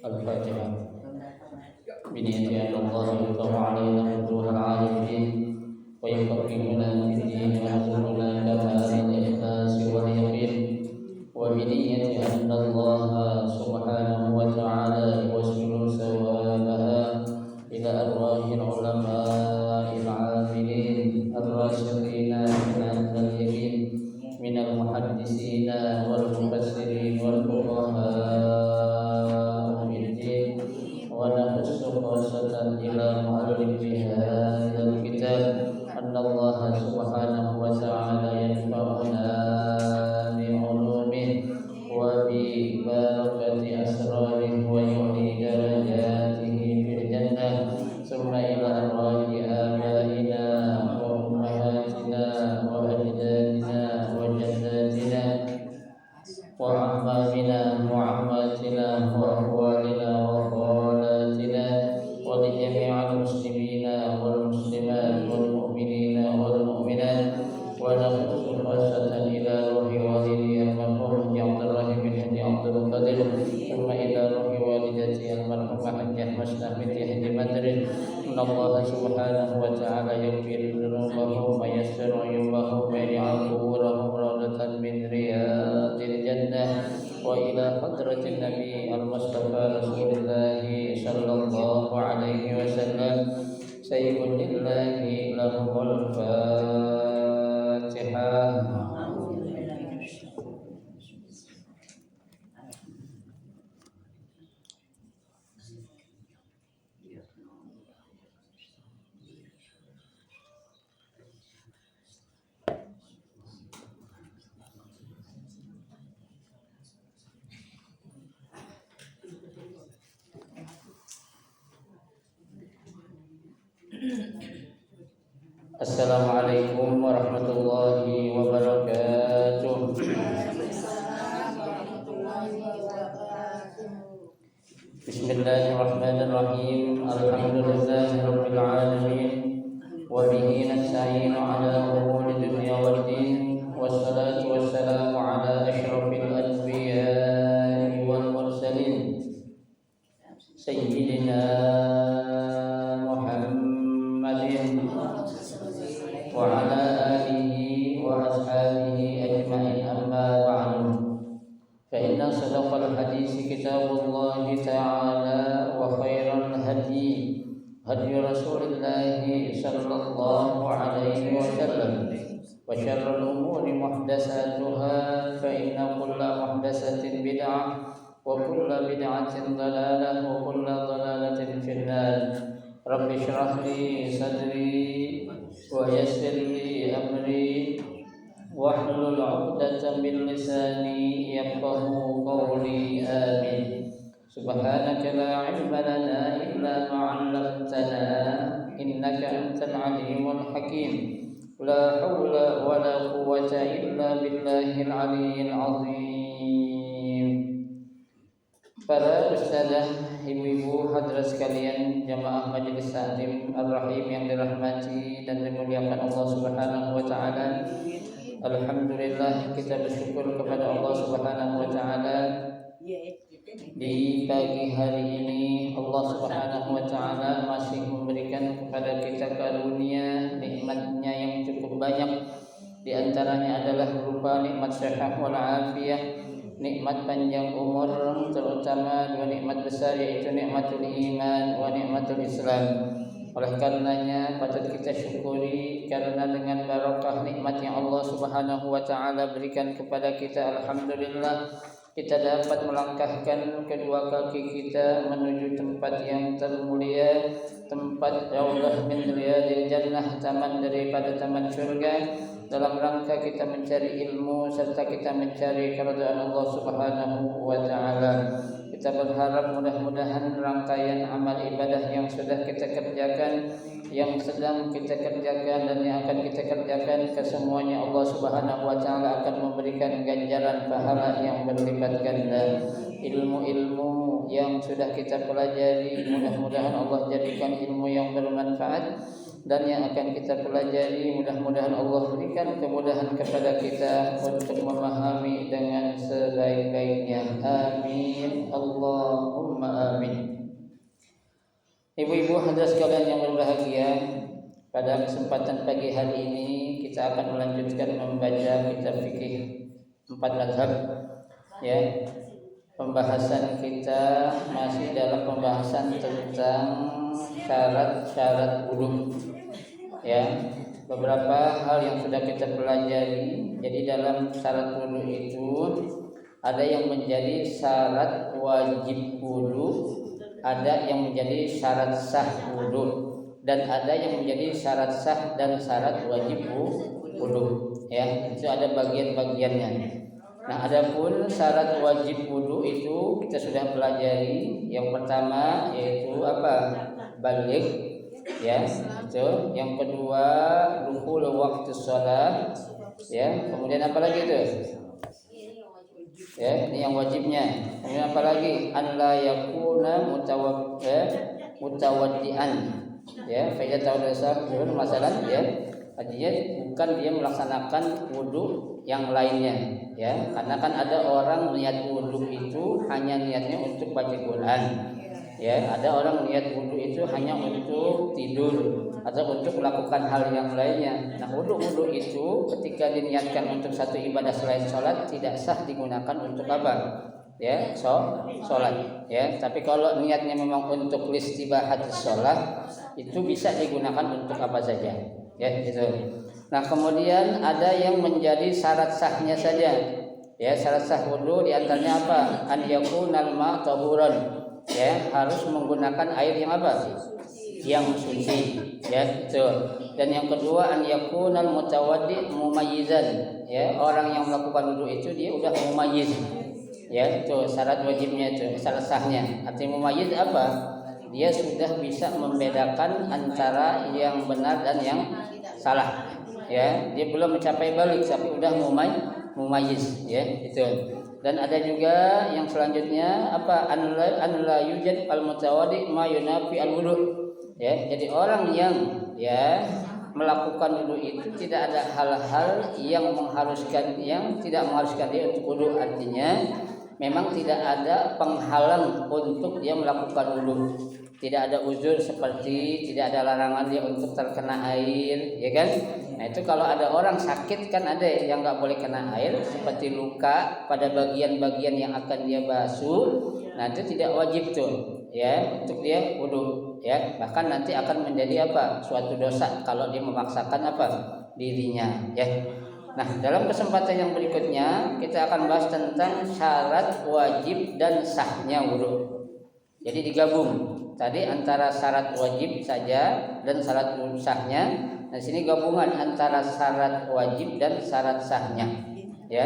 الفاتحة. بنية أن الله يفتح علينا فتوح العارفين ويفقهنا في الدين ويرزقنا كمال الإخلاص واليقين، وبنية أن الله سبحانه وتعالى يوصل ثوابها إلى أرواح العلماء العاملين الراشدين من أهل اليقين من المحدثين والمفسرين والفقهاء في الدين، ونخص خاصة إلى مؤلف هذا الكتاب أن الله سبحانه وتعالى ينفعنا بعلومه وببركة أسراره ويعلي درجاته في الجنة، ثم إلى أرواح آبائنا وأمهاتنا وأجدادنا وجداتنا وأعمامنا وعماتنا وأخوالنا وخالاتنا ولجميع المسلمين والمسلمات والمؤمنين والمؤمنات، ونخص خاصة إلى روح والدي المرحوم عبد الرحيم بن حج عبد القادر، ثم إلى روح والدتي المرحومة حجة مسلم بنت حج بدر، إن الله سبحانه وتعالى يغفر ذنوبهم ويسر عيوبهم ويجعل قبورهم روضة من رياض الجنة، وإلى حضرة النبي المصطفى رسول الله صلى الله عليه وسلم سيد لله لهم الفاتحة. Assalamualaikum warahmatullahi wabarakatuh. Bismillahirrahmanirrahim. Alhamdulillahirabbil alamin wa bihi nasta'inu ala umuri dunya waddin, wassalatu wassalamu ala asyrafil anbiya'i wal mursalin sayyidina Muhammadin wa ala alihi wa ashabihi ajma'in, amma ba'du. Fa inna sadaqal hadisi kitabullahi ta'ala wa khairal hadi hadi Rasulillahi sallallahu alaihi wasallam, wa syarrul umuri muhdatsatuha, fa inna kulla muhdatsatin bid'ah wa kulla bid'atin dhalalah wa kulla dhalalatin finnar. Rabbi shrah li sadri wa yassir li amri wahlul 'uqdatam min lisani yafqahu qawli, amin. Subhanaka la 'ilma lana illa ma 'allamtana innaka antal 'alimul hakim. La haula wa la quwwata illa billahil 'aliyyil 'azim. Para ustadzah, ibu-ibu, hadirat sekalian, jamaah majelis taklim Ar-Rahim yang dirahmati dan dimuliakan Allah Subhanahu wa taala. Alhamdulillah, kita bersyukur kepada Allah Subhanahu wa taala di pagi hari ini Allah Subhanahu wa taala masih memberikan kepada kita karunia nikmatnya yang cukup banyak. Di antaranya adalah berupa nikmat sehat wal afiyah, nikmat panjang umur, terutama dua nikmat besar, yaitu nikmatul iman wa nikmatul Islam. Oleh karenanya patut kita syukuri, karena dengan barakah nikmat yang Allah Subhanahu wa taala berikan kepada kita, alhamdulillah kita dapat melangkahkan kedua kaki kita menuju tempat yang termulia, tempat raudhah min riyadil jannah, taman daripada taman surga, dalam rangka kita mencari ilmu serta kita mencari keridhaan Allah Subhanahu wa taala. Kita berharap mudah-mudahan rangkaian amal ibadah yang sudah kita kerjakan, yang sedang kita kerjakan dan yang akan kita kerjakan, kesemuanya Allah Subhanahu wa taala akan memberikan ganjaran pahala yang berlipat ganda. Ilmu-ilmu yang sudah kita pelajari, mudah-mudahan Allah jadikan ilmu yang bermanfaat, dan yang akan kita pelajari mudah-mudahan Allah berikan kemudahan kepada kita untuk memahami dengan sebaik-baiknya. Amin Allahumma Allahumma amin. Ibu-ibu hadirin sekalian yang berbahagia, pada kesempatan pagi hari ini kita akan melanjutkan membaca kitab fikih 4 mazhab. Ya, pembahasan kita masih dalam pembahasan tentang syarat-syarat wudu. Ya, beberapa hal yang sudah kita pelajari. Jadi dalam syarat wudu itu ada yang menjadi syarat wajib wudu, ada yang menjadi syarat sah wudu, dan ada yang menjadi syarat sah dan syarat wajib wudu. Ya, itu ada bagian-bagiannya. Nah, adapun syarat wajib wudu itu kita sudah pelajari. Yang pertama yaitu apa? Baligh. Ya, itu. Yang kedua dukhul waktu sholat. Ya, kemudian apa lagi itu? Ya, ini yang wajibnya. Kemudian apa lagi? An la yakuna mutawaddian. Ya, faedah tahu dasar masalah ya. Artinya bukan dia melaksanakan wudu yang lainnya, ya. Karena kan ada orang niat wudu itu hanya niatnya untuk baca Quran. Ya, ada orang niat wudu itu hanya untuk tidur atau untuk melakukan hal yang lainnya. Nah, wudu itu ketika diniatkan untuk satu ibadah selain sholat tidak sah digunakan untuk apa? Ya, sholat. Ya, tapi kalau niatnya memang untuk listibahat sholat itu bisa digunakan untuk apa saja. Ya, gitu. Nah, kemudian ada yang menjadi syarat sahnya saja. Ya, syarat sah wudu di antaranya apa? An yakunal ma tahuran. Ya, harus menggunakan air yang apa? Yang suci. Ya, itu. Dan yang kedua an yakunal mutawaddi mumayyizan. Ya, orang yang melakukan wudu itu dia udah mumayyiz. Ya, itu syarat wajibnya itu, syarat sahnya. Artinya mumayyiz apa? Dia sudah bisa membedakan antara yang benar dan yang salah. Ya, dia belum mencapai balik tapi udah mumayyiz, ya, itu. Dan ada juga yang selanjutnya apa? An la yujad al mutawaddi ma yunafi al wudu. Ya, jadi orang yang ya melakukan wudu itu tidak ada hal-hal yang tidak mengharuskan dia untuk wudu. Artinya memang tidak ada penghalang untuk dia melakukan wudu. Tidak ada uzur seperti tidak ada larangan dia untuk terkena air, ya kan? Nah, itu kalau ada orang sakit kan ada yang nggak boleh kena air, seperti luka pada bagian-bagian yang akan dia basuh. Nah, itu tidak wajib tuh, ya, untuk dia wudu, ya. Bahkan nanti akan menjadi apa? Suatu dosa kalau dia memaksakan apa? Dirinya, ya. Nah, dalam kesempatan yang berikutnya kita akan bahas tentang syarat wajib dan sahnya wudu. Jadi digabung. Tadi antara syarat wajib saja dan syarat sahnya. Nah, sini gabungan antara syarat wajib dan syarat sahnya. Ya,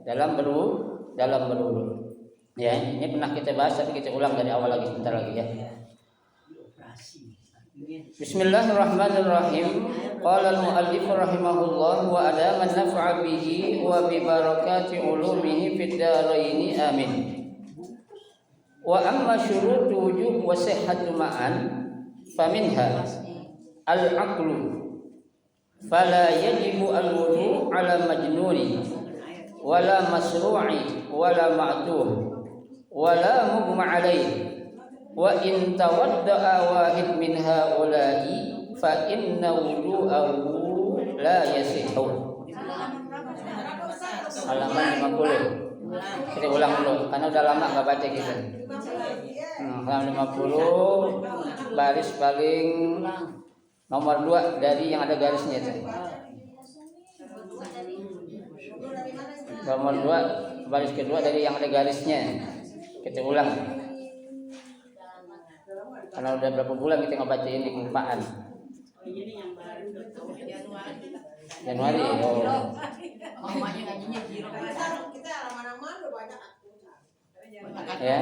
dalam berwudu. Ya, ini pernah kita bahas tapi kita ulang dari awal lagi sebentar lagi ya. Bismillahirrahmanirrahim. Qala al-muallif rahimahullah wa adama an-naf'a bihi wa bi barakati ulumihi fid dharain amin. Wa amma syurutu wujub wa sihhatu ma'an faminha al-aqlu fala yajibu al-wudu ala majnuni wala masru'i wala ma'tuh wala mughma alayhi wa in tawadda'a wahid min haula'i fa inna wudu'ahu la yasihhu. Halaman 50. Kita ulang dulu karena udah lama enggak baca kita. Halaman 50 baris paling nomor 2 dari yang ada garisnya itu. Nomor 2 baris kedua dari yang ada garisnya. Kita ulang. Karena udah berapa bulan kita nggak bacain di kelupaan. Januari. Oh. Ya.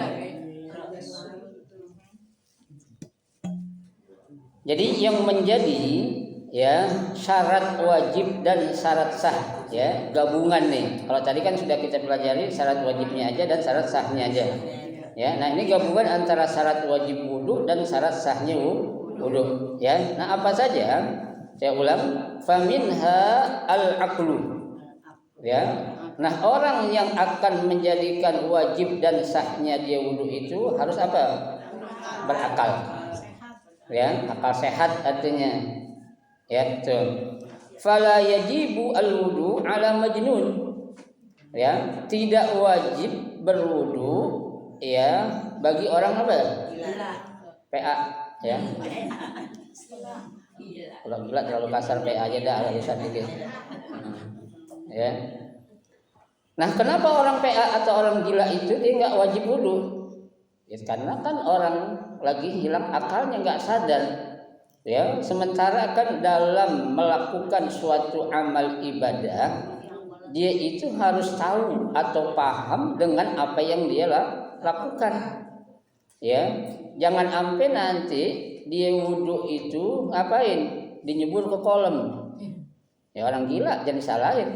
Jadi yang menjadi ya syarat wajib dan syarat sah ya gabungan nih. Kalau tadi kan sudah kita pelajari syarat wajibnya aja dan syarat sahnya aja. Ya, nah ini gabungan antara syarat wajib wudu dan syarat sahnya wudu. Ya, nah apa saja? Saya ulang, faminha al-aqlu. Ya, Nah, orang yang akan menjadikan wajib dan sahnya dia wudu itu harus apa? Berakal. Ya, akal sehat artinya. Ya, betul. Fala yajibu al-wudu ala majnun. Ya, tidak wajib berwudu ya bagi orang apa? Gila. PA ya. Kalau gila terlalu kasar PA aja dah halusan dikit. Ya. Nah, kenapa orang PA atau orang gila itu dia enggak wajib wudu? Ya karena kan orang lagi hilang akalnya, enggak sadar. Ya, sementara kan dalam melakukan suatu amal ibadah dia itu harus tahu atau paham dengan apa yang dia lakukan. Ya, jangan sampai nanti dia wudu itu ngapain? Dinyebur ke kolam. Ya, orang gila jangan disalahin.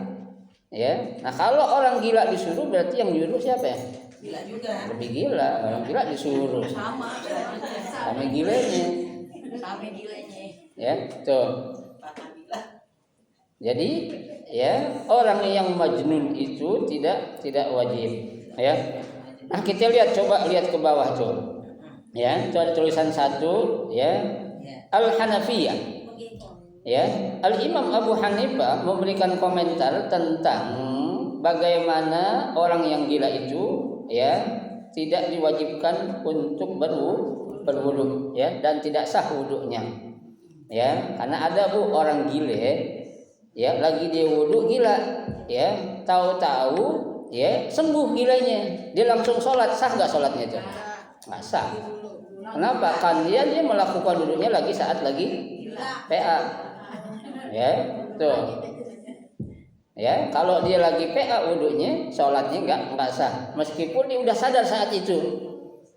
Ya. Nah, kalau orang gila disuruh berarti yang nyuruh siapa ya? Gila juga. Lebih gila, orang gila disuruh. Sama gilanya. Ya, tuh. Jadi ya orang yang majnun itu tidak wajib ya. Nah, kita coba lihat ke bawah tuh ya, itu ada tulisan satu ya, Al-Hanafiyah ya. Al-Imam Abu Hanifah memberikan komentar tentang bagaimana orang yang gila itu ya tidak diwajibkan untuk berwudu ya, dan tidak sah wudunya ya, karena ada orang gile ya lagi dia wudu gila ya, tahu-tahu ya sembuh gilanya, dia langsung sholat, sah nggak sholatnya itu? Nggak sah. Kenapa? Kan dia melakukan wudunya lagi saat lagi PA ya, tuh ya. Kalau dia lagi PA wudunya, sholatnya nggak sah meskipun dia udah sadar saat itu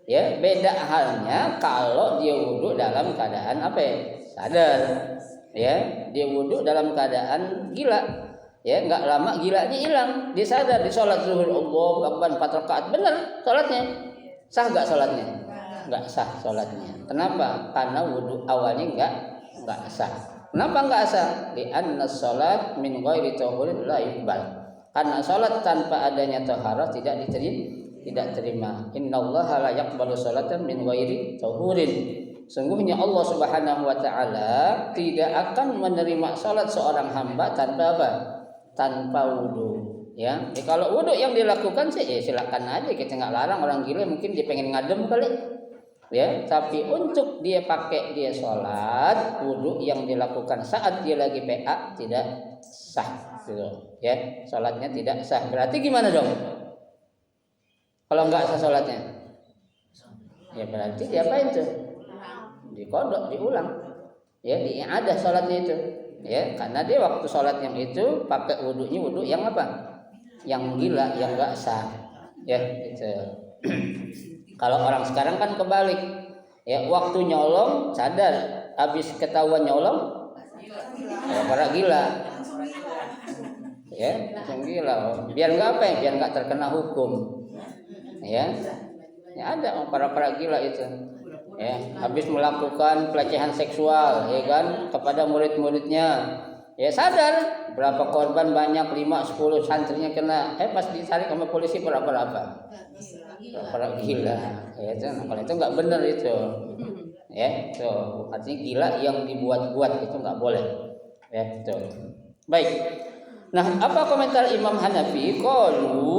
ya. Beda halnya kalau dia wudu dalam keadaan apa ya? Sadar ya, dia wudu dalam keadaan gila ya, nggak lama gilanya hilang, dia sadar di sholat zuhur, Allahu Akbar 4 rakaat, benar sholatnya, sah nggak sholatnya? Nggak sah sholatnya. Kenapa? Karena wudu awalnya nggak sah. Kenapa nggak sah? Li'anna sholat min ghairi tahurin la yuqbal. Karena sholat tanpa adanya taharah tidak diterima. Innallaha la yaqbalu sholatan min ghairi tahurin. Sungguhnya Allah Subhanahu wa taala tidak akan menerima salat seorang hamba tanpa apa? Tanpa wudu, ya. Kalau wudu yang dilakukan sih ya silakan aja, kita enggak larang. Orang gila mungkin dia pengen ngadem kali. Ya, tapi untuk dia pakai dia salat, wudu yang dilakukan saat dia lagi PA tidak sah gitu, ya. Salatnya tidak sah. Berarti gimana dong? Kalau enggak sah salatnya? Ya berarti diapain tuh? Dikodok, diulang ya, diiadah sholatnya itu ya, karena dia waktu sholat yang itu pakai wudunya wudu yang apa? Yang gila, yang nggak sah ya gitu. Kalau orang sekarang kan kebalik ya, waktu nyolong sadar, habis ketahuan nyolong ya para gila ya, yang gila biar nggak apa ya, biar nggak terkena hukum ya. Ya ada para gila itu ya, habis melakukan pelecehan seksual ya kan kepada murid-muridnya ya, sadar berapa korban, banyak 5-10 santrinya kena, pas ditarik sama polisi berapa gila ya. Itu kalau itu nggak benar itu ya, itu artinya gila yang dibuat-buat, itu nggak boleh ya itu. Baik, nah apa komentar Imam Hanafi? Qalu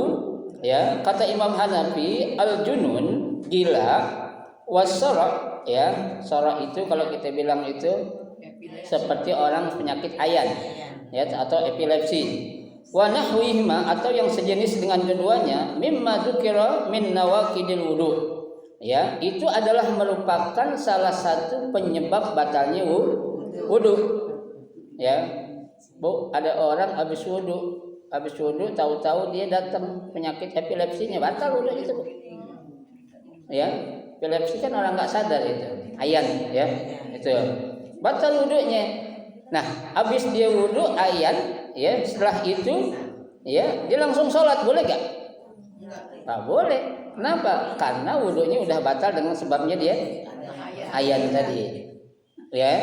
ya, kata Imam Hanafi, al-junun gila, wasara ya, sara itu kalau kita bilang itu seperti orang penyakit ayan ya, atau epilepsi, wa nahwihima atau yang sejenis dengan keduanya, mimma dzukira min nawaqidil wudu ya, itu adalah merupakan salah satu penyebab batalnya wudu ya. Bu, ada orang habis wudu tahu-tahu dia datang penyakit epilepsinya, batal wudu itu ya. Epilepsi kan orang nggak sadar itu, ayan ya, itu batal wudunya. Nah, habis dia wudu ayan ya, setelah itu ya dia langsung sholat, boleh gak? Nggak boleh. Kenapa? Karena wudunya udah batal dengan sebabnya dia ayan tadi ya.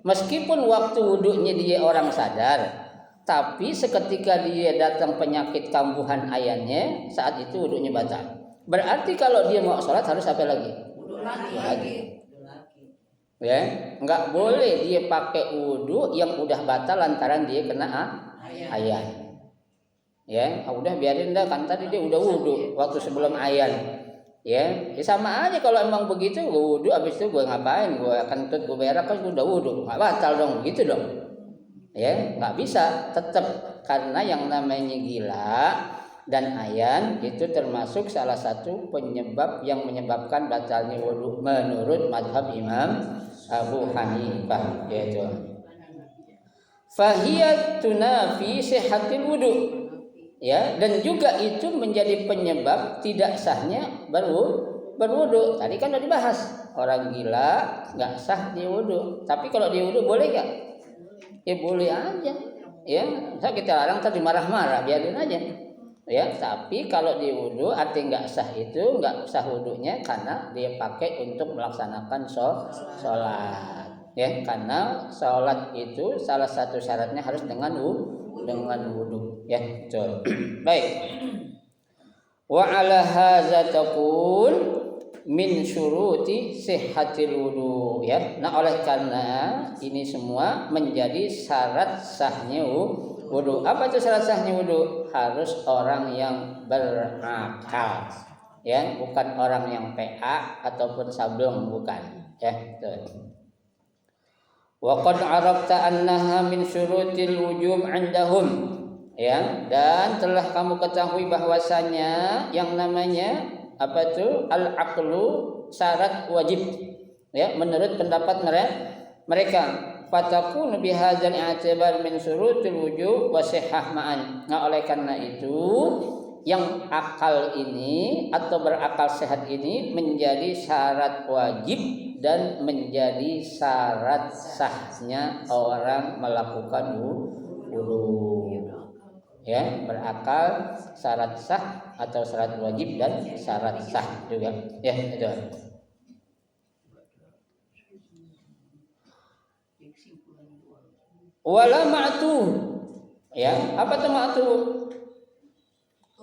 Meskipun waktu wudunya dia orang sadar tapi seketika dia datang penyakit kambuhan ayannya, saat itu wudunya batal. Berarti kalau dia mau sholat harus apa lagi? Wudu lagi. Ya, nggak boleh dia pakai wudu yang udah batal lantaran dia kena ayan. Ya, udah biarin dah, kan tadi dia udah wudu waktu sebelum ayan. Ya sama aja kalau emang begitu, gue wudu abis itu gue ngapain? Gue kentut, gue berak, kan udah wudu, nggak batal dong, gitu dong. Ya, nggak bisa, tetap, karena yang namanya gila dan ayan itu termasuk salah satu penyebab yang menyebabkan batalnya wudu menurut mazhab Imam Abu Hanifah, yaitu fahiyat tunafi sihhatil wudu. Ya, dan juga itu menjadi penyebab tidak sahnya berwudu. Tadi kan udah dibahas, orang gila nggak sah dia wudu. Tapi kalau dia wudu boleh nggak? Ya boleh aja. Ya, saya kita larang tadi marah-marah, biarin aja. Ya, tapi kalau dia wudu arti nggak sah itu nggak sah wudunya karena dia pakai untuk melaksanakan sholat. Ya, karena sholat itu salah satu syaratnya harus dengan wudu. Ya, betul. Baik. Wa ala hadza taqul min syuruti sihhatil wudu, ya. Nah, oleh karena ini semua menjadi syarat sahnya wudu. Apa itu syarat sahnya wudu? Harus orang yang berakal. Ya, bukan orang yang PA ataupun sableng, bukan. Ya, betul. Wa qad arafta annaha min syurutil wujub 'indahum. Ya, dan telah kamu ketahui bahwasanya yang namanya apa itu al-aqlu syarat wajib, ya, menurut pendapat mereka. Fatakunu bihadzal i'tibar min syurutil wujub wa sihhah ma'an. Nah, oleh karena itu yang akal ini atau berakal sehat ini menjadi syarat wajib dan menjadi syarat sahnya orang melakukan wudu. Ya, berakal syarat sah atau syarat wajib dan syarat sah juga. Ya, itu. Wala ma'tuh. Ya, apa itu ma'tuh?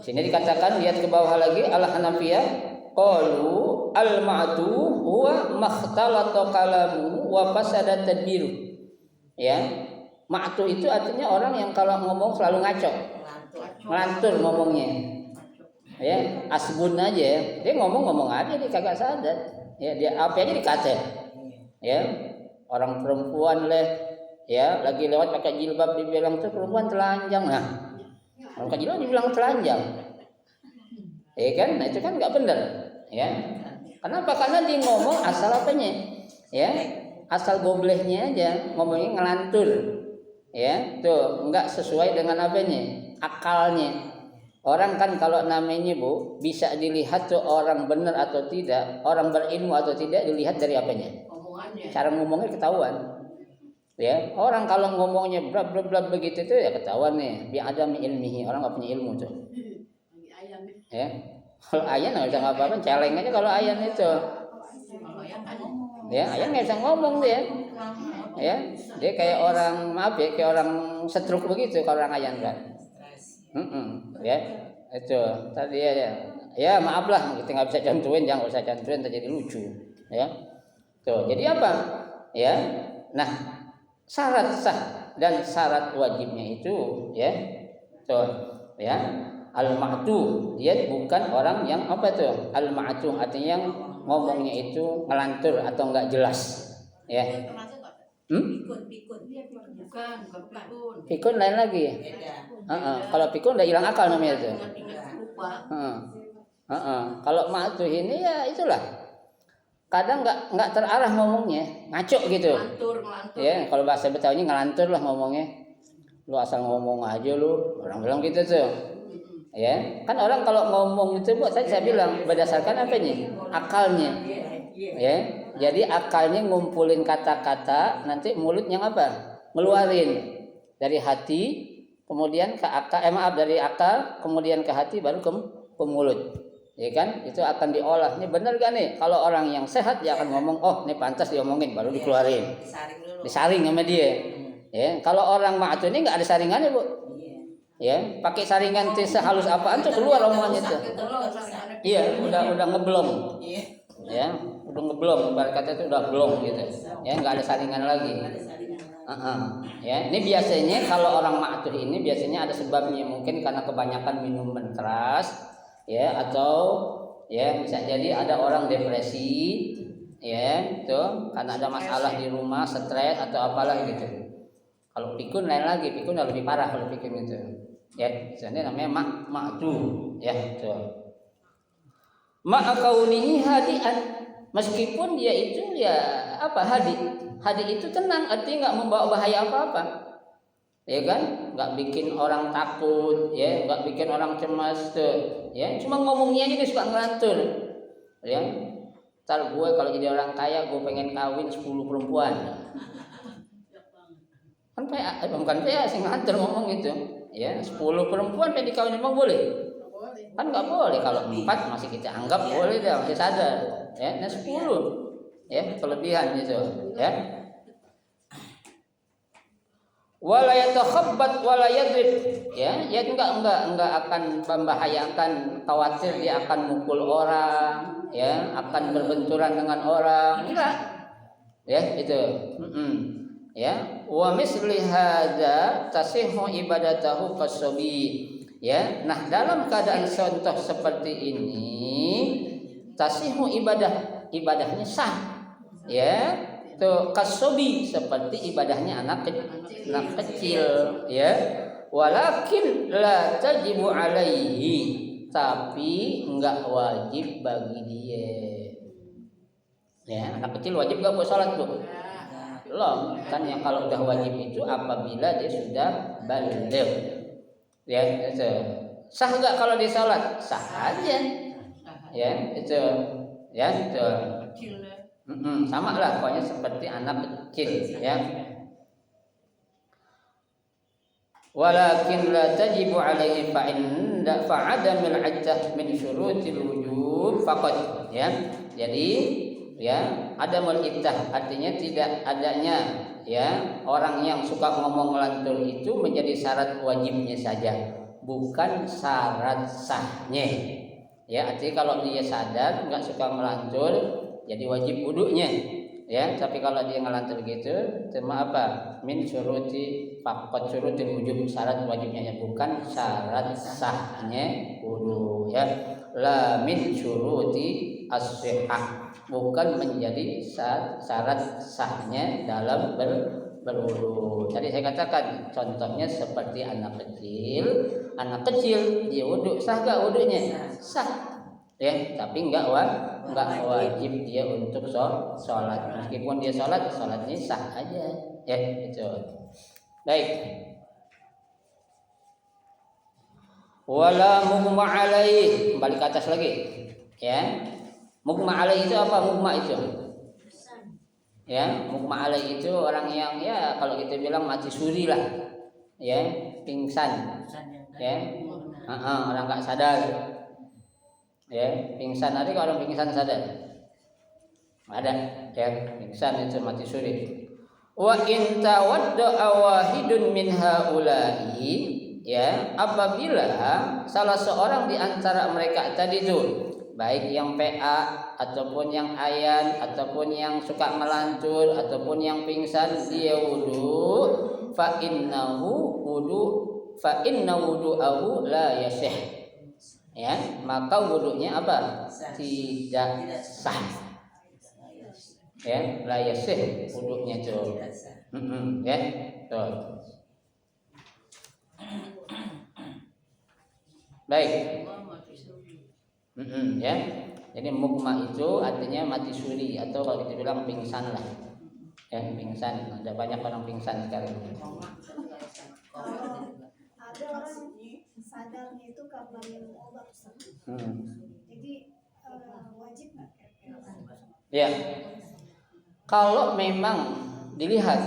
Sini dikatakan, lihat ke bawah lagi, al-Hanafiyah qalu al-ma'tuh huwa makhtalata kalamu wa fasada tadbiru. Ya, ma'tuh itu artinya orang yang kalau ngomong selalu ngaco, ngelantur ngomongnya. Ya, asbun aja, dia ngomong aja, dia kagak sadar. Ya, dia apa aja dikata. Ya, orang perempuan ya, lagi lewat pakai jilbab dibilang tuh perempuan telanjang. Nah, orang pakai jilbab dibilang telanjang. Ya kan, nah itu kan nggak benar. Ya, kenapa? Karena dia ngomong asal apanya. Ya, asal goblehnya aja, ngomongnya ngelantur. Ya, tuh nggak sesuai dengan apanya, akalnya. Orang kan kalau namanya Bu bisa dilihat tuh orang benar atau tidak, orang berilmu atau tidak dilihat dari apanya? Cara ngomongnya ketahuan. Ya, orang kalau ngomongnya blab begitu tuh ya ketahuan nih, bi adam ilmihi, orang nggak punya ilmu tuh. Ya, kalau ayan nggak bisa ngapa-ngapain, celeng aja kalau ayan itu. Ya, ayan nggak bisa ngomong dia. Ya, dia kayak orang, maaf ya, kayak orang stroke begitu kalau orang ayan kan. Ya, itu tadi ya maaflah kita nggak bisa cantuin, jangan usah cantuin, terjadi lucu. Ya, tuh jadi apa? Ya, nah syarat sah dan syarat wajibnya itu, ya, tuh ya, al-ma'tuh dia bukan orang yang apa tuh, al-ma'tuh artinya yang ngomongnya itu ngelantur atau nggak jelas. Ya. Pikun lain lagi. Kalau pikun udah hilang akal namanya itu. Kalau ma'tuh ini ya itulah. Kadang nggak terarah ngomongnya, ngaco gitu. Ngelantur. Ya, kalau bahasa Betawi ngelantur lah ngomongnya. Lu asal ngomong aja lu, orang bilang gitu tuh. Ya, kan orang kalau ngomong itu buat saya bilang berdasarkan apa nih? Akalnya. Ya, jadi akalnya ngumpulin kata-kata, nanti mulutnya apa? Ngeluarin dari hati, kemudian ke akal, dari akal, kemudian ke hati, baru ke mulut. Ya kan? Itu akan diolah. Ini benar gak nih? Kalau orang yang sehat dia akan ngomong, oh ini pantas diomongin, baru dikeluarin. Disaring sama dia. Ya, kalau orang ma'tu ini nggak ada saringannya, Bu. Ya, pakai saringan teh sehalus apaan tuh keluar omongannya tuh. Iya, udah ngeblong. Ya, udah ngeblong, ibarat kata itu udah blong gitu. Ya, nggak ada saringan lagi. Ya, ini biasanya kalau orang ma'tuh ini biasanya ada sebabnya, mungkin karena kebanyakan minuman keras, ya, atau ya bisa jadi ada orang depresi, ya, itu karena ada masalah di rumah, stres atau apalah gitu. Kalau pikun lain lagi, pikun lebih parah kalau pikun itu. Ya, jadi namanya ma'tuh, ya, itu. Ma'akaunihi hadian, meskipun dia itu ya apa hadi itu tenang, artinya nggak membawa bahaya apa-apa, ya kan, nggak bikin orang takut, ya, nggak bikin orang cemas tuh, ya, cuma ngomongnya aja dia suka ngelantur, ya, ntar gue kalau jadi orang kaya gue pengen kawin 10 perempuan, kan PA, bukan PA sih nganter ngomong gitu, ya, 10 perempuan pengen dikawin emang boleh? Kan nggak boleh. Kalau 4 masih kita anggap boleh dah, masih sadar, ya, nah 10 ya kelebihan itu, ya. Wala yatakhabbat wala yadrib, ya enggak akan membahayakan, khawatir dia akan mukul orang, ya, akan berbenturan dengan orang, enggak, ya, itu. Ya, wa misli hadza tasihhu ibadatahu kasabi, ya. Nah, dalam keadaan contoh seperti ini tasihhu ibadahnya sah, ya, itu kasobi seperti ibadahnya anak kecil, ya. Walakin la tajibu alaihi, tapi enggak wajib bagi dia, ya. Anak kecil wajib enggak buat salat tuh? Belum, kan yang kalau udah wajib itu apabila dia sudah baligh, ya, itu. Sah enggak kalau dia salat? Sah aja, ya, itu, ya, itu. Sama lah pokoknya seperti anak kecil, ya. Walakin la tajibu alaihi fa'adamul iddah min syurutil wujub faqat, ya. Jadi, ya, adamul iddah artinya tidak adanya, ya, orang yang suka ngomong ngelantur itu menjadi syarat wajibnya saja, bukan syarat sahnya. Ya, artinya kalau dia sadar nggak suka melantur jadi wajib wudunya, ya. Tapi kalau dia ngelantur gitu cuma apa? Min syuruti faqat syurutil wujub, syarat wajibnya, bukan syarat sahnya wudu, ya. La min syuruti as-sihah, bukan menjadi syarat sahnya dalam berwudu. Tadi saya katakan contohnya seperti anak kecil dia wudu, sah gak wudunya? Sah, ya, tapi enggak wajib dia untuk sholat. Meskipun dia sholatnya sah aja, ya, itu. Baik. Wala mughma alaih, kembali ke atas lagi, ya. Mughma alaih itu apa? Mughma itu, ya, mughma alaih itu orang yang, ya, kalau kita bilang mati suri lah, ya, pingsan, ya, orang nggak sadar, ya, pingsan. Ada kalau orang pingsan sadar? Ada, ya, pingsan itu mati suri. Wa in tawadda'a wahidun min haula'i, ya, apabila salah seorang di antara mereka tadi itu, baik yang PA ataupun yang ayan ataupun yang suka melantur ataupun yang pingsan, dia wudu, fa inna wudu'ahu la yasih, ya, maka wudunya apa? Tidak sah, ya, la yasih wudunya itu, ya, tuh. Baik. Ya. Jadi mughma itu artinya mati suri, atau kalau kita bilang pingsan lah, ya, pingsan. Ada banyak orang pingsan sekarang. Ada orang sadarnya itu karena minum obat. Jadi wajib nggak? Ya, kalau memang dilihat,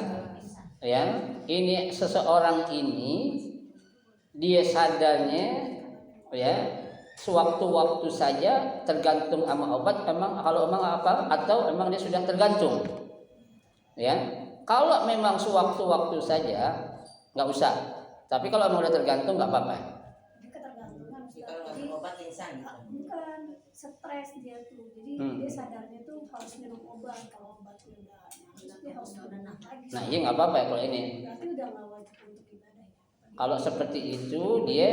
ya, ini seseorang ini dia sadarnya, ya, sewaktu-waktu saja, tergantung sama obat. Emang kalau emang apa, atau emang dia sudah tergantung, ya, Kalau memang sewaktu-waktu saja nggak usah. Tapi kalau mau udah tergantung nggak apa-apa. Dia ketergantungan Ustaz. Kalau Jadi obat instan gitu. bukan stres dia tuh. Jadi dia sadarnya tuh harus minum obat. Kalau obatnya udah habis dia harus minum lagi. Nah, iya nggak apa-apa ya kalau ini. Berarti udah nggak wajib untuk ibadah ya. Kalau seperti itu dia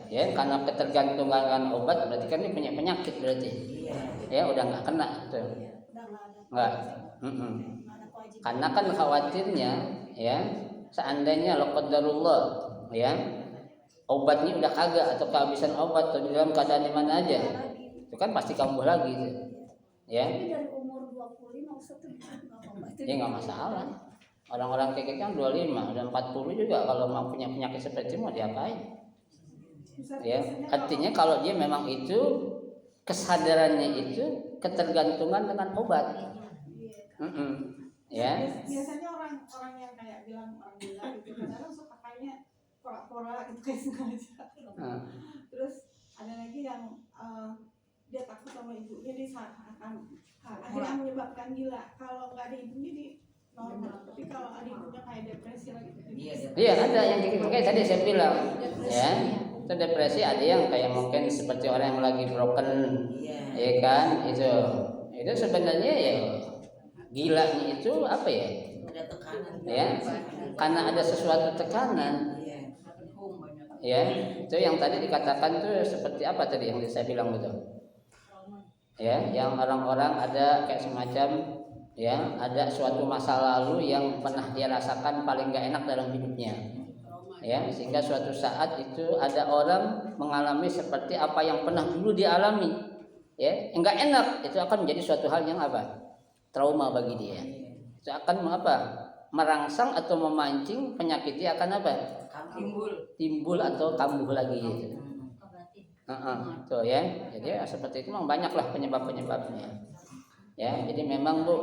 ya karena ketergantungan dengan obat berarti kan dia punya penyakit berarti. Iya. Ya udah nggak kena tuh. Udah nggak ada. Nggak. Nggak ada kewajiban. Karena kan khawatirnya ya seandainya lo qadarullah ya obatnya udah kagak atau kehabisan obat atau di dalam keadaan di mana aja itu kan pasti kambuh lagi tuh. Ya. Tapi dari umur 25 Ustaz tuh nggak apa-apa. Itu Ya nggak masalah. Orang-orang kayak gitu kan 25 dan 40 juga kalau mau punya penyakit seperti itu mau diapain? Ya, artinya kalau dia memang itu kesadarannya itu ketergantungan dengan obat. Ya. Biasanya orang-orang yang kayak bilang orang gila gitu kadang suka pakainya pora-pora gitu kayak sengaja. Terus ada lagi yang dia takut sama ibunya dia akan akhirnya menyebabkan gila. Kalau nggak ada ibunya dia normal, tapi kalau ada ibunya kayak depresi lagi. Iya ada yang kayak tadi saya bilang ya itu depresi ada yang kayak mungkin seperti orang yang lagi broken ya kan itu sebenarnya ya gilanya itu apa ya Ada tekanan. ya karena ada sesuatu tekanan ya itu yang tadi dikatakan tuh seperti apa tadi yang saya bilang betul ya yang orang-orang ada kayak semacam ya ada suatu masa lalu yang pernah dia rasakan paling gak enak dalam hidupnya ya sehingga suatu saat itu ada orang mengalami seperti apa yang pernah dulu dialami ya enggak enak itu akan menjadi suatu hal yang apa trauma bagi dia itu akan merangsang atau memancing penyakit dia akan apa timbul atau kambuh lagi gitu. Tuh ya jadi seperti itu memang banyaklah penyebabnya ya jadi memang Bu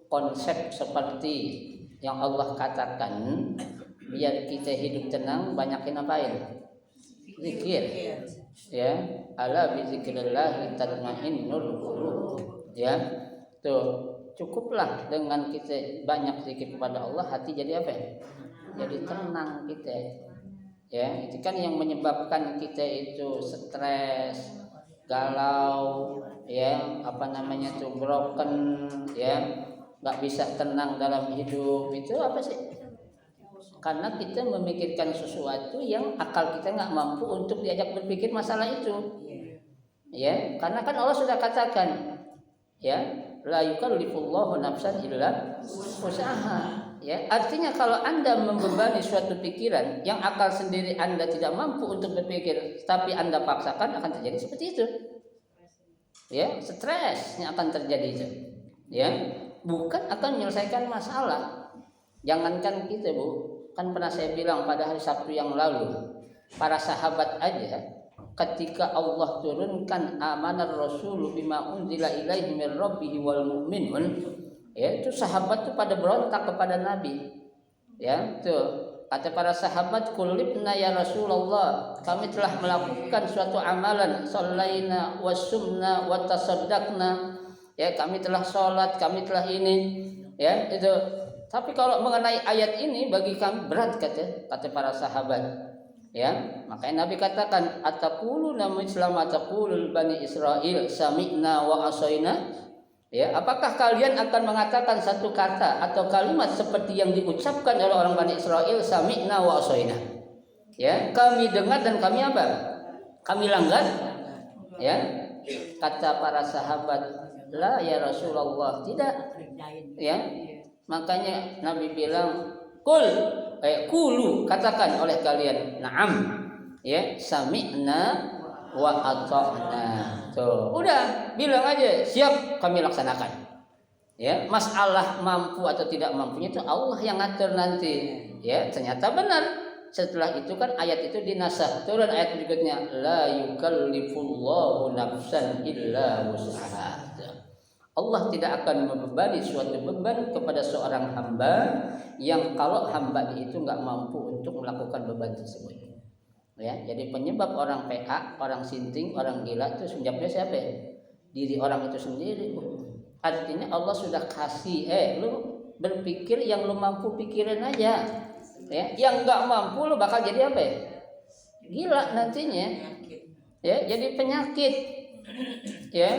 konsep seperti yang Allah katakan biar kita hidup tenang banyakin apain zikir ya ala bi zikrillah tatmainnul qulub ya tuh cukuplah dengan kita banyak zikir kepada Allah hati jadi apa jadi tenang kita ya itu kan yang menyebabkan kita itu stres galau ya broken ya nggak bisa tenang dalam hidup itu apa sih karena kita memikirkan sesuatu yang akal kita nggak mampu untuk diajak berpikir masalah itu ya karena kan Allah sudah katakan ya la yukallifullahu nafsan illa usaha ya artinya kalau Anda membebani suatu pikiran yang akal sendiri Anda tidak mampu untuk berpikir tapi Anda paksakan akan terjadi seperti itu ya stresnya akan terjadi itu ya bukan akan menyelesaikan masalah jangankan kita Bu kan pernah saya bilang pada hari Sabtu yang lalu para sahabat aja ketika Allah turunkan amanar rasul bima unzila ilaihi mir rabbih wal mu'minun ya itu sahabat tuh pada berontak kepada Nabi ya tuh kata para sahabat kulibna ya Rasulullah kami telah melakukan suatu amalan shallaina wasumna wa tasaddaqna ya kami telah sholat kami telah ini ya itu tapi kalau mengenai ayat ini bagi kami berat kata para sahabat ya makanya Nabi katakan ataquluna misla ma taqulul bani Israil sami'na wa asaina ya apakah kalian akan mengatakan satu kata atau kalimat seperti yang diucapkan oleh orang Bani Israil sami'na wa asaina ya kami dengar dan kami apa kami langgar ya kata para sahabat la ya Rasulullah tidak ya makanya Nabi bilang kulu katakan oleh kalian na'am ya sami'na wa ata'na tuh udah bilang aja siap kami laksanakan ya masalah mampu atau tidak mampunya itu Allah yang ngatur nanti ya ternyata benar setelah itu kan ayat itu dinasah turun ayat berikutnya la yukallifullahu nafsan illa wus'aha Allah tidak akan membebani suatu beban kepada seorang hamba yang kalau hamba itu nggak mampu untuk melakukan beban tersebut. Ya, jadi penyebab orang PA, orang sinting, orang gila itu penyebabnya siapa ya? Diri orang itu sendiri. Artinya Allah sudah kasih, lu berpikir yang lu mampu pikirin aja. Ya, yang nggak mampu lu bakal jadi apa ya? Gila nantinya. Ya, jadi penyakit. Ya,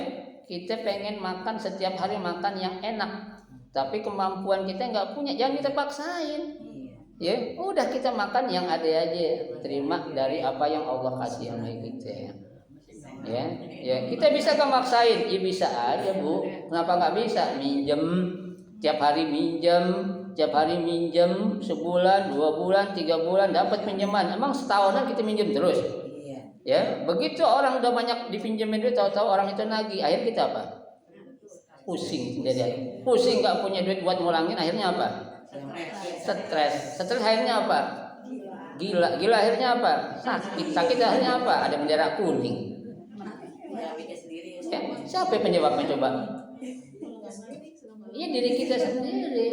kita pengen makan setiap hari makan yang enak, tapi kemampuan kita nggak punya, jangan kita paksain. Ya, udah kita makan yang ada aja, terima dari apa yang Allah kasih sama kita. Ya, kita bisa kan maksain? Ya bisa aja bu. Kenapa nggak bisa? Minjem tiap hari minjem sebulan, 2 bulan, 3 bulan dapat pinjaman. Emang setahunan kita minjem terus? Ya, begitu orang udah banyak dipinjemin duit, tahu-tahu orang itu nagih, akhirnya kita apa? Pusing sendiri. Pusing nggak punya duit buat ngulangin, akhirnya apa? Stres akhirnya apa? Gila akhirnya apa? Sakit akhirnya apa? Ada bendera kuning. Ya, siapa penyebabnya coba? Iya diri kita sendiri.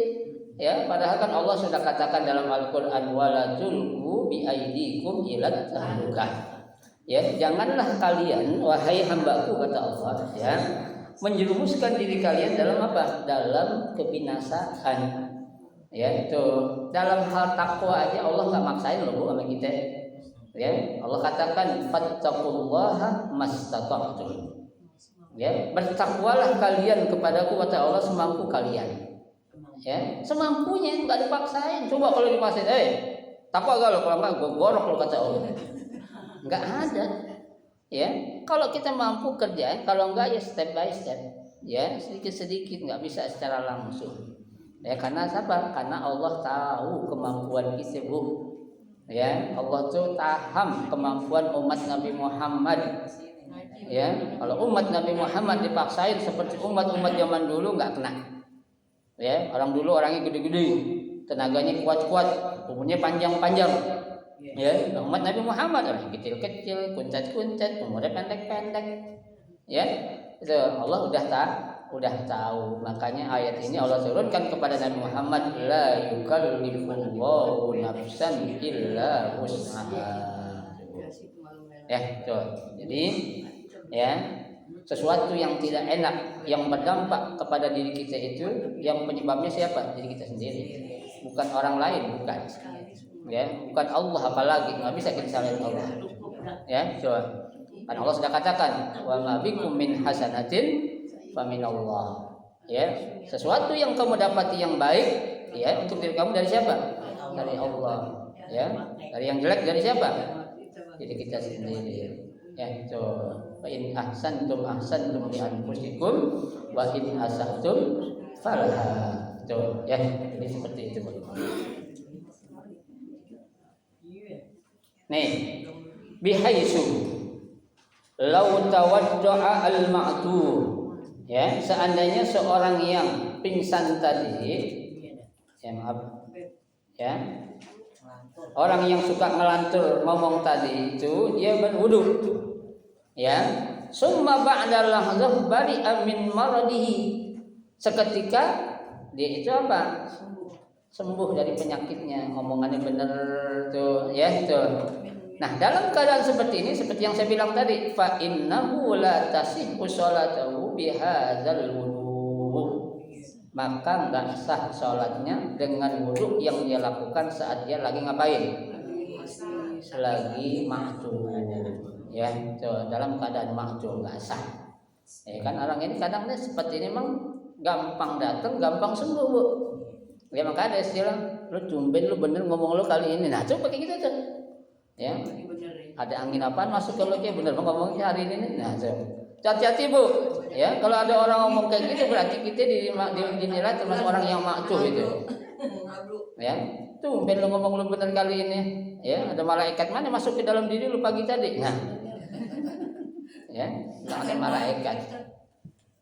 Ya, padahal kan Allah sudah katakan dalam Al-Qur'an wala tulqu bi aidikum ila tahlukah. Ya, janganlah kalian wahai hambaku kata Allah ya, menjerumuskan diri kalian dalam apa? Dalam kebinasaan. Ya, itu dalam hal takwa aja Allah nggak maksain loh bu sama kita. Ya, Allah katakan fattaqullaha mastata'tum. Ya, bertakwalah kalian kepadaku kata Allah semampu kalian. Ya, semampunya nggak dipaksain. Coba kalau dipaksain, takwa gak lo, kalau nggak gue gorok lo kata Allah. Nggak ada. Ya, kalau kita mampu kerja, kalau enggak ya step by step. Ya, sedikit-sedikit, nggak bisa secara langsung. Ya, karena apa? Karena Allah tahu kemampuan kita bu. Ya, Allah tuh paham kemampuan umat Nabi Muhammad. Ya, kalau umat Nabi Muhammad dipaksain seperti umat-umat zaman dulu nggak kena. Ya, orang dulu orangnya gede-gede, tenaganya kuat-kuat, umurnya panjang-panjang. Ya, umat Nabi Muhammad orang kecil-kecil, kuncat-kuncat, umurnya pendek-pendek. Ya, itu Allah udah tahu. Makanya ayat ini Allah turunkan kepada Nabi Muhammad, la yukallifullahu nafsan illa wus'aha. Ya, tuh. Jadi ya, sesuatu yang tidak enak yang berdampak kepada diri kita itu yang penyebabnya siapa? Diri kita sendiri, bukan orang lain, bukan. Ya, bukan Allah, apalagi nggak bisa kita salahin Allah. Ya, coba. Karena Allah sudah katakan wa ma bikum min hasanatin fa minallah. Ya, sesuatu yang kamu dapati yang baik ya untuk diri kamu dari siapa? Dari Allah. Ya, dari yang jelek dari siapa? Jadi kita sendiri. Ya, coba. Fa in ahsantum li anfusikum wa in asahtum falaha. Coba ya, jadi seperti itu. Nih, bihaisu lau tawadda'a al-ma'tu. Ya, seandainya seorang yang pingsan tadi, ya maaf. Ya. Orang yang suka ngelantur ngomong tadi itu dia berwudu. Ya, summa ba'da lahzah bari'a min maradihi. Seketika dia itu apa? Sembuh dari penyakitnya. Ngomongannya benar tuh, ya tuh. Nah, dalam keadaan seperti ini seperti yang saya bilang tadi, fa innahu la tasihhu sholatuhu bihadzal wudu. Maka enggak sah salatnya dengan wudu yang dia lakukan saat dia lagi ngapain? Lagi mahjub. Ya, coba dalam keadaan mahjub enggak sah. Ya kan orang ini kadang seperti ini memang gampang datang, gampang sembuh, Bu. Ya maka ada istilah lu tumben lu bener ngomong lu kali ini. Nah, coba kayak gitu tuh. Ya. Ada angin apaan masuk ke lu kayak bener ngomongnya hari ini nih. Nah, coba. Hati-hati, Bu. Ya, kalau ada orang ngomong kayak gitu berarti kita dinilai termasuk orang yang makcuh itu. Ya. Tumben lu ngomong lu bener kali ini. Ya, ada malaikat mana masuk ke dalam diri lu pagi tadi. Nah. Ya, enggak ada malaikat.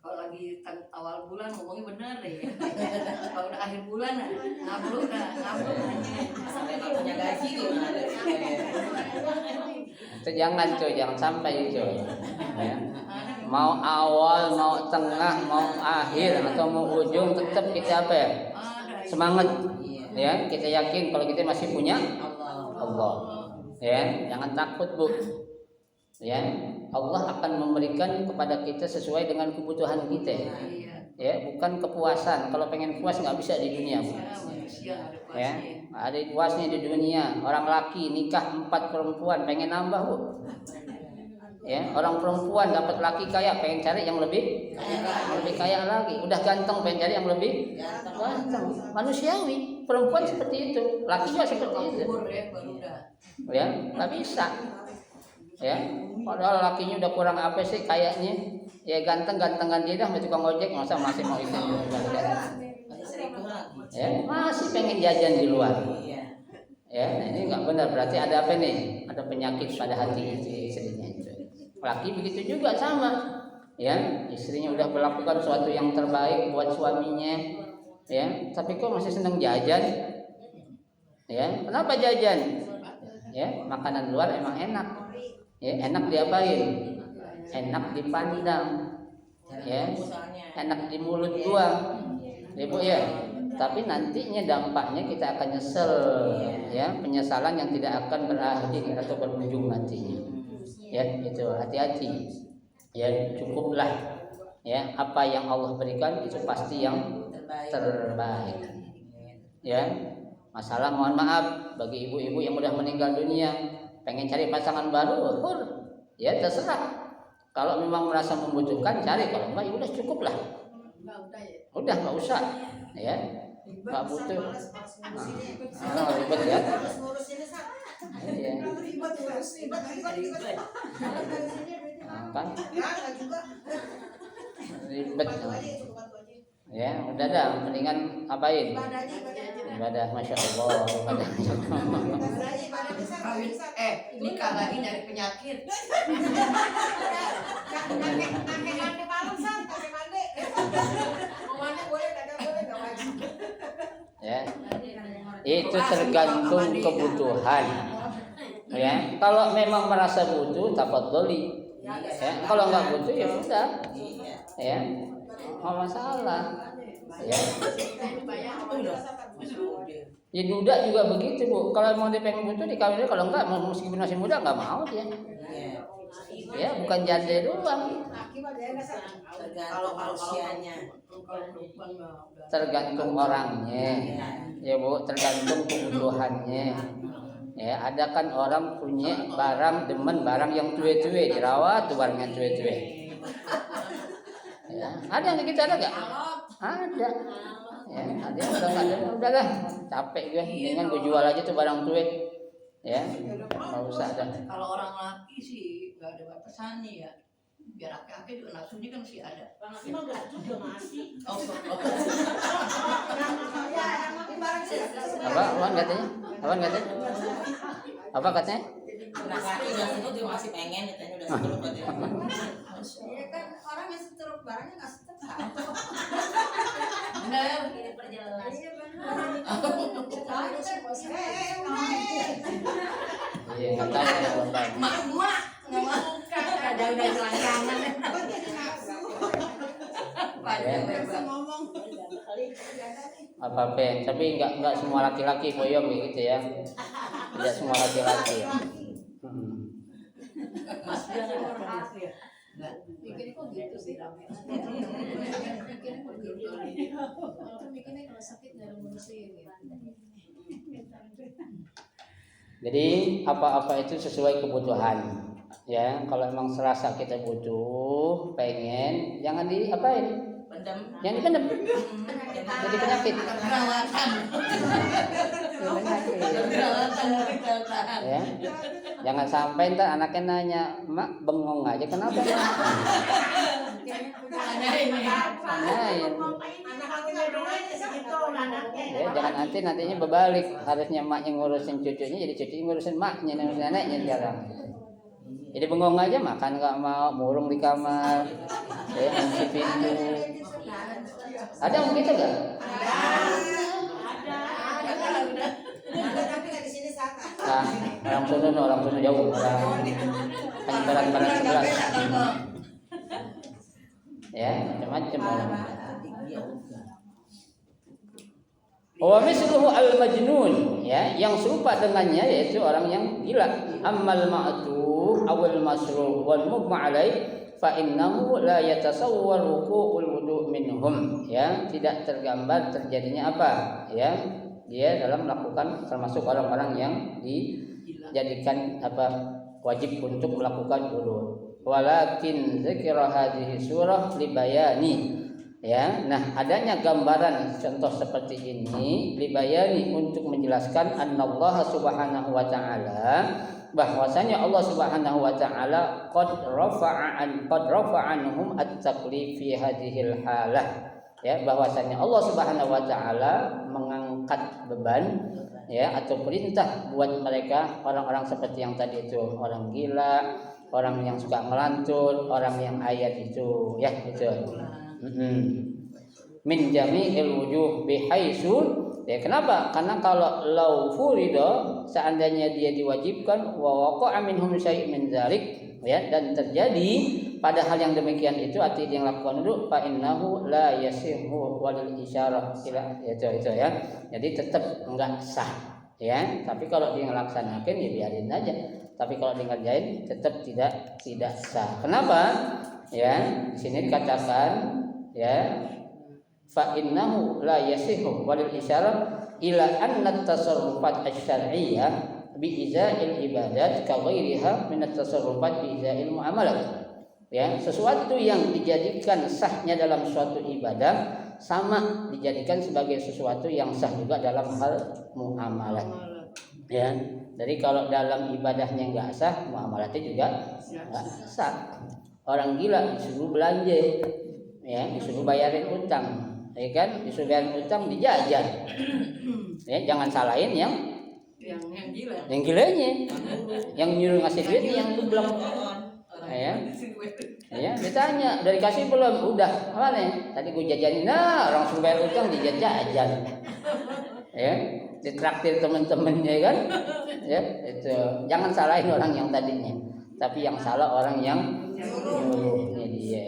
Kalau lagi awal bulan ngomongnya benar deh. Kalau udah akhir bulan ngabluk sampai nggak punya gaji gimana? Itu jangan sampai itu. Ya. Mau awal, mau tengah, mau akhir atau mau ujung tetap kita apa ya? Semangat. Ya, kita yakin kalau kita masih punya Allah. Ya, jangan takut, Bu. Ya, Allah akan memberikan kepada kita sesuai dengan kebutuhan kita. ya, bukan kepuasan. Kalau pengen puas nggak bisa di dunia, Bu. Manusia ada Ya, puasnya. ada puasnya di dunia. Orang laki nikah 4 perempuan pengen nambah, Bu. Ya, orang perempuan dapat laki kaya pengen cari yang lebih kaya lagi. Udah ganteng pengen cari yang lebih ganteng. Manusiawi. Perempuan seperti itu, laki juga seperti itu. Kubur ya baru udah. Ya, nggak bisa. Ya, padahal lakinya udah kurang apa sih kayaknya. Ya ganteng-gantengan dia dah tukang ojek, masa masih mau itu. Ya, masih pengen jajan di luar. Ya, nah ini nggak benar, berarti ada apa nih? Ada penyakit pada hati istrinya itu. Laki begitu juga sama. Ya, istrinya udah melakukan sesuatu yang terbaik buat suaminya. Ya, tapi kok masih senang jajan? Ya, kenapa jajan? Ya, makanan luar emang enak. Ya, enak diapain? Enak dipandang. Ya, enak di mulut gua. Ya, Bu ya. Tapi nantinya dampaknya kita akan nyesel, ya, penyesalan yang tidak akan berakhir atau berujung nantinya. Ya, itu hati-hati. Ya, cukuplah. Ya, apa yang Allah berikan itu pasti yang terbaik. Ya, masalah mohon maaf bagi ibu-ibu yang udah meninggal dunia, pengen cari pasangan baru, ya terserah. Kalau memang merasa membutuhkan cari, kalau enggak ya udah cukuplah. Udah nggak usah, ya. Nggak butuh. Ribet ya. Iya. Kan? Ribet. Ya, udah dah, mendingan apain? Ibadah, masya Allah, ibadah. Kawin, nikah lagi dari penyakit. Ya, itu tergantung kebutuhan. Ya, kalau memang merasa butuh, tafadholi. Ya, kalau nggak butuh ya sudah. Ya, nggak masalah. Ya. Ya duda juga begitu, Bu. Kalau mau dia pengen butuh dikawinin, kalau enggak meskipun masih muda nggak mau dia. Ya, bukan janda doang. Kalau usianya Tergantung orangnya. Ya, Bu, tergantung kebutuhannya. Ya, ada kan orang punya barang, demen barang yang tue-tue, dirawat tuh barang yang tue-tue. Ya, ada yang gitu, ada enggak? Ada. Ya, ada yang udahlah, capek gue, mendingan gue jual aja tuh barang tue. Ya, nggak usah ada. Kalau orang laki sih nggak ada batasannya ya. Biar laki-laki juga nafsunya kan masih ada. Apaan katanya? Apa katanya? Laki-laki nggak setruk juga masih pengen katanya udah setruk katanya. Iya kan orang yang setruk barangnya nggak setruk. Benar. Perjelas. Iya Iya, nggak tahu ya Bapak. Mak nggak mau ada udah selangkangan. Apa tapi nggak semua laki-laki boyong gitu ya. Tidak semua laki-laki. Bikin kok gitu sih. Bikinnya kalau sakit nggak ada ngurusin. Jadi apa-apa itu sesuai kebutuhan. Ya, kalau emang serasa kita butuh, pengen, jangan diapain? Pendem. Yang dipendem. Jadi penyakit. Perawatan. Ya. Jangan sampai ntar anaknya nanya, "Mak bengong aja kenapa?" Ya, jangan nantinya berbalik, harusnya mak yang ngurusin cucunya jadi cucunya ngurusin maknya dan neneknya sekarang. Jadi bengong aja, makan nggak mau, murung di kamar, ya kunci pintu. Ada yang begitu nggak? Nah, orang sono jauh, orang barat sebelas. Ya, macam-macam orang. Wa misluhu al-majnun, ya, yang serupa dengannya yaitu orang yang gila. Ammal ma'tu awal masruh wal mugma alaih, fa innahu la yatasawwar wuqu'ul wudu' minhum, ya, tidak tergambar terjadinya apa, ya, dia dalam melakukan termasuk orang-orang yang dijadikan apa wajib untuk melakukan wudu. Walakin dzikra hadhihi surah libayani, ya, nah adanya gambaran contoh seperti ini libayani untuk menjelaskan annallaha subhanahu wa ta'ala, bahwasanya Allah subhanahu wa ta'ala qad rafa'a anhum at-taklif fi hadhil halah, ya, bahwasanya Allah subhanahu wa ta'ala mengangkat beban, ya, atau perintah buat mereka orang-orang seperti yang tadi itu, orang gila, orang yang suka melantur, orang yang ayat itu, ya, itu. Min jami'il wujuh bihaitsu, ya, kenapa? Karena kalau lau furido, seandainya dia diwajibkan wa waqa'a minhum syai' min dzalik, ya, dan terjadi pada hal yang demikian itu artinya dia lakukan dulu, fa innahu la yasihu walil isyarah ila, itu ya. Jadi tetap enggak sah, ya. Tapi kalau dia ngelaksanakan ya biarin aja. Tapi kalau dia ngerjain tetap tidak sah. Kenapa? Ya, di sini dikatakan, ya, fa innahu la yasihu walil isyarah ila anna at-tasarrufat asy-syar'iyyah bi iza'il ibadat ka ghairiha min at-tasarrufat bi iza'il muamalat. Ya, sesuatu yang dijadikan sahnya dalam suatu ibadah sama dijadikan sebagai sesuatu yang sah juga dalam hal muamalat. Ya, jadi kalau dalam ibadahnya enggak sah, muamalatnya juga enggak sah. Orang gila disuruh belanja, ya, disuruh bayarin utang, ya kan, disuruh bayarin utang dijajan. Ya, jangan salahin yang gila. Yang gilanya. Yang nyuruh ngasih duit yang belum. Ya, ditanya, udah dikasih belum? Udah. Apa nih? Tadi gue jajanin. Nah, orang suruh bayar utang dijajan. Ya, ditraktir teman-temannya kan? Ya, itu. Jangan salahin orang yang tadinya, tapi yang salah orang yang nyuruhnya dia.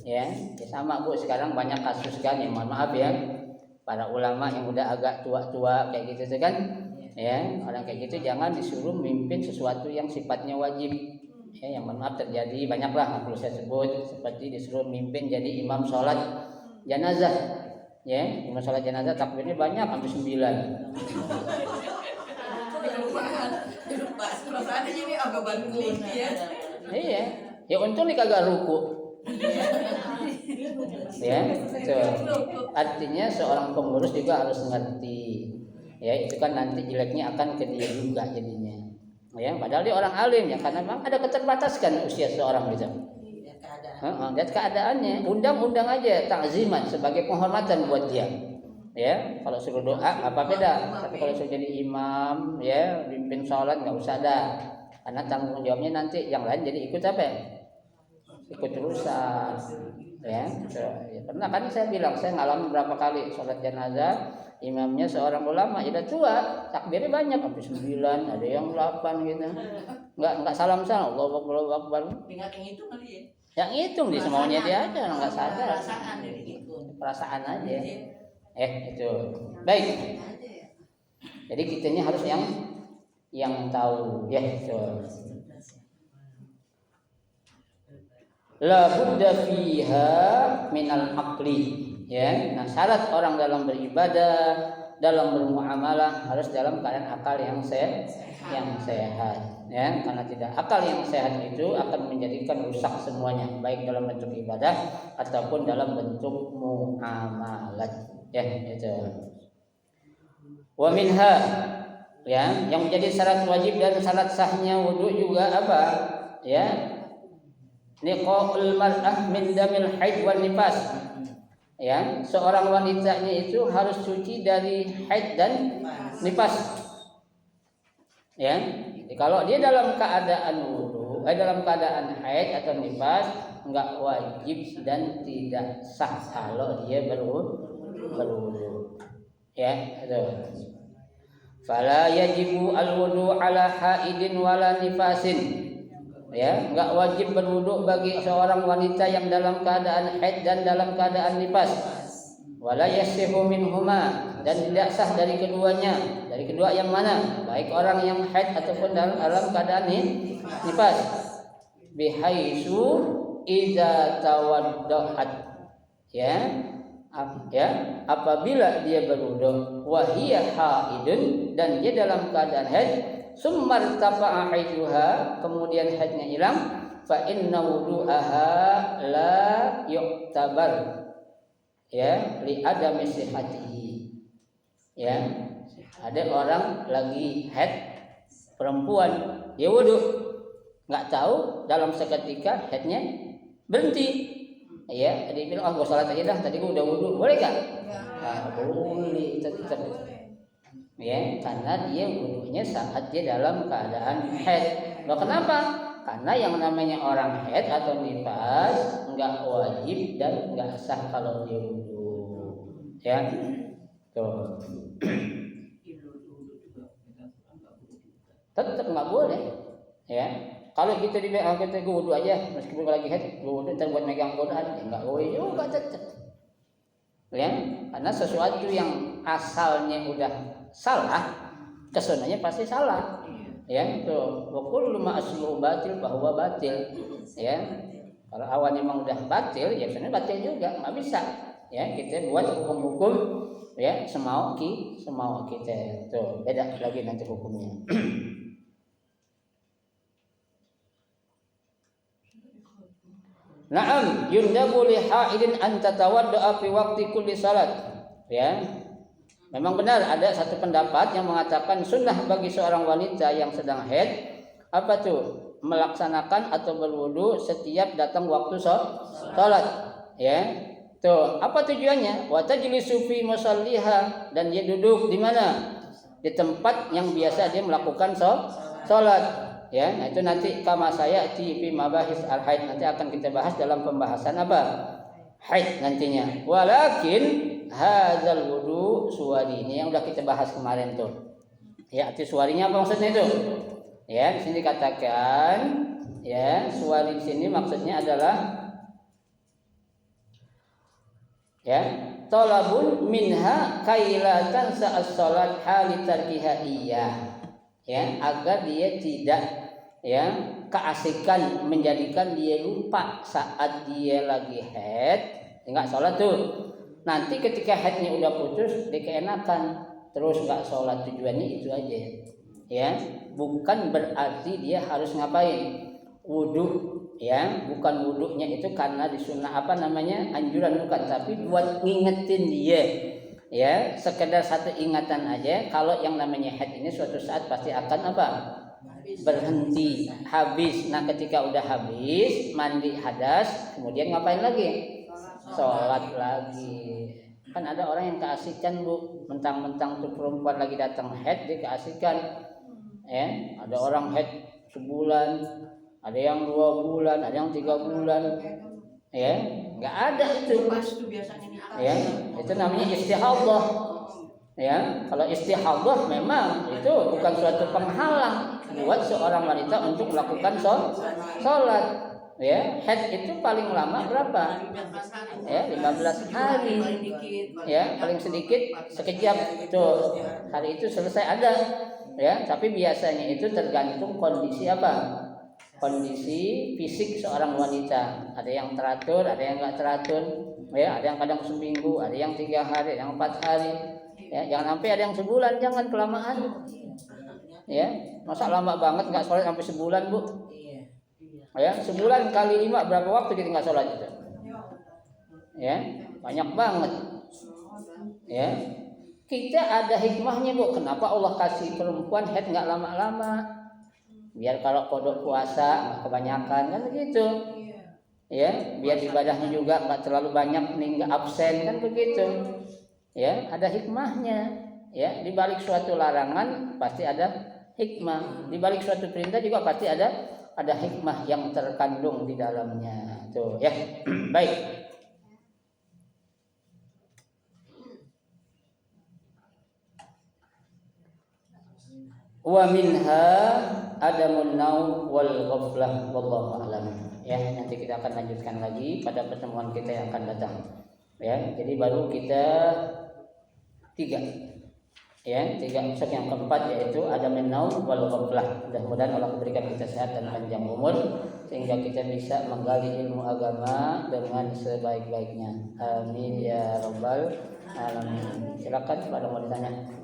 Ya, sama Bu, sekarang banyak kasus kan, ya, mohon maaf ya, para ulama yang udah agak tua-tua kayak gitu kan, ya, orang kayak gitu jangan disuruh mimpin sesuatu yang sifatnya wajib, ya, yang mohon maaf terjadi banyaklah, nggak perlu saya sebut, seperti disuruh mimpin jadi imam sholat jenazah, ya, imam sholat jenazah takbirnya banyak hampir 9. Perasaannya ini agak bangun ya. Iya, ya untung nih kagak ruku. Ya, itu artinya seorang pengurus juga harus ngerti, ya, itu kan nanti jeleknya akan ke dia juga jadinya, ya, padahal dia orang alim, ya, karena memang ada keterbatasan usia seorang gitu. Lihat keadaannya, undang aja takziman sebagai penghormatan buat dia, ya. Kalau suruh doa apa beda, tapi kalau suruh jadi imam, ya, pimpin sholat nggak usah dah, karena tanggung jawabnya nanti yang lain jadi ikut apa ya? Ikut terusan, ya. Pernah kan saya bilang, saya ngalamin berapa kali sholat jenazah, imamnya seorang ulama, udah tua, takbirnya banyak, hampir 9, ada yang 8 gitu, nggak salam Allahu Akbar. Ingat yang itu kali ya? Yang hitung di semuanya dia aja, nggak sadar. Perasaan aja. Itu baik. Jadi kitanya harus yang tahu, ya. La budda fiha minal aqli, ya. Nah, syarat orang dalam beribadah, dalam bermuamalah harus dalam keadaan akal yang sehat, ya. Karena tidak, akal yang sehat itu akan menjadikan rusak semuanya, baik dalam bentuk ibadah ataupun dalam bentuk muamalat, ya, itu. Wa minha, ya, yang menjadi syarat wajib dan syarat sahnya wudu juga apa? Ya, niqaul mar'ah min damil haid wan nifas, ya, seorang wanitanya itu harus suci dari haid dan nifas, ya. Jadi kalau dia dalam keadaan wudu, dalam keadaan haid atau nifas, enggak wajib dan tidak sah kalau dia berwudu, ya, itu. Fala yajibu al-wudu ala haidin wala nifasin, ya, enggak wajib berwudu bagi seorang wanita yang dalam keadaan haid dan dalam keadaan nifas. Wala yasihu minhuma, dan tidak sah dari keduanya. Dari kedua yang mana? Baik orang yang haid ataupun dalam keadaan nifas. Bihaitsu, idza tawaddaat, apabila dia berwudu, wa hiya haidun, dan dia dalam keadaan haid, summar tafa'a haiduha, kemudian haidnya hilang, fa inna wudu'aha la yu'tabar, li adami sihhatihi. Ada orang lagi haid, perempuan, dia wudu, nggak tahu dalam seketika haidnya berhenti. Dia bilang, gue salat aja dah, tadi gue udah wudu, boleh gak? Boleh, tetap. Karena dia wudunya saat dia dalam keadaan haid. Loh, kenapa? Karena yang namanya orang haid atau nifas nggak wajib dan nggak sah kalau dia wudu. Tuh. Tetap nggak boleh. Kalau kita dibilang kita wudu aja, meskipun lagi haid, wudu terbuat megang Quran, enggak boleh juga tetap. Karena sesuatu yang asalnya udah salah, kesunahnya pasti salah. Tuh, wa kullu ma asluhu batil bahwa batil. Kalau awalnya memang udah batil, ya sebenarnya batil juga, enggak bisa. Kita buat hukum-hukum semau kita. Tuh, beda lagi nanti hukumnya. Na'am, yundabu li haidin an tatawadda'a fi waqti kulli salat. Memang benar ada satu pendapat yang mengatakan sunnah bagi seorang wanita yang sedang haid apa tuh? Melaksanakan atau berwudu setiap datang waktu salat. Tuh, apa tujuannya? Wa tajlisu fi musalliha, dan dia duduk di mana? Di tempat yang biasa dia melakukan salat. Nah itu nanti kama saya fi mabahis al-haid, nanti akan kita bahas dalam pembahasan apa? Haid nantinya. Walakin hadzal wudu suwari, ini yang udah kita bahas kemarin tuh. Arti suwarinya apa maksudnya itu? Di sini dikatakan suwari di sini maksudnya adalah talabun minha kailatan sa'as-salat halitarkiha agar dia tidak keasikan menjadikan dia lupa saat dia lagi haid enggak sholat tuh. Nanti ketika haidnya udah putus dia keenakan terus enggak sholat, tujuannya itu aja. Bukan berarti dia harus ngapain wudu, bukan wudunya itu karena disunnah anjuran, bukan, tapi buat ngingetin dia. Sekedar satu ingatan aja kalau yang namanya haid ini suatu saat pasti akan berhenti, habis. Nah ketika udah habis mandi hadas, kemudian ngapain lagi? Sholat lagi. Kan ada orang yang keasikan Bu, mentang-mentang tuh perempuan lagi datang haid dia keasikan. Ada orang haid sebulan, ada yang 2 bulan, ada yang 3 bulan. Nggak ada itu. Itu namanya istihadhah. Kalau istihadhah memang itu bukan suatu penghalang buat seorang wanita untuk melakukan sholat. Haid itu paling lama berapa? 15 hari. Paling sedikit sekejap tuh. Hari itu selesai ada. Tapi biasanya itu tergantung kondisi apa? Kondisi fisik seorang wanita. Ada yang teratur, ada yang enggak teratur. Ada yang kadang seminggu, ada yang 3 hari, ada yang 4 hari. Jangan sampai ada yang sebulan, jangan kelamaan. Masa lama banget enggak sholat sampai sebulan, Bu? Sebulan kali 5 berapa waktu kita enggak sholat itu? Banyak banget. Kita ada hikmahnya, Bu. Kenapa Allah kasih perempuan haid enggak lama-lama? Biar kalau kodok puasa enggak kebanyakan, kan begitu. Biar ibadahnya juga enggak terlalu banyak nih, enggak absen, kan begitu. Ada hikmahnya. Di balik suatu larangan pasti ada hikmah. Di balik suatu perintah juga pasti ada hikmah yang terkandung di dalamnya. Tuh, Baik. Wa minha adamun naum wal ghaflah wallahu a'lam. Nanti kita akan lanjutkan lagi pada pertemuan kita yang akan datang. Jadi baru kita 3. 3 episode yang keempat yaitu adamun naum wal ghaflah. Mudah-mudahan Allah memberikan kita sehat dan panjang umur. sehingga kita bisa menggali ilmu agama dengan sebaik-baiknya. Amin ya rabbal alamin. Silakan kalau mau ditanya.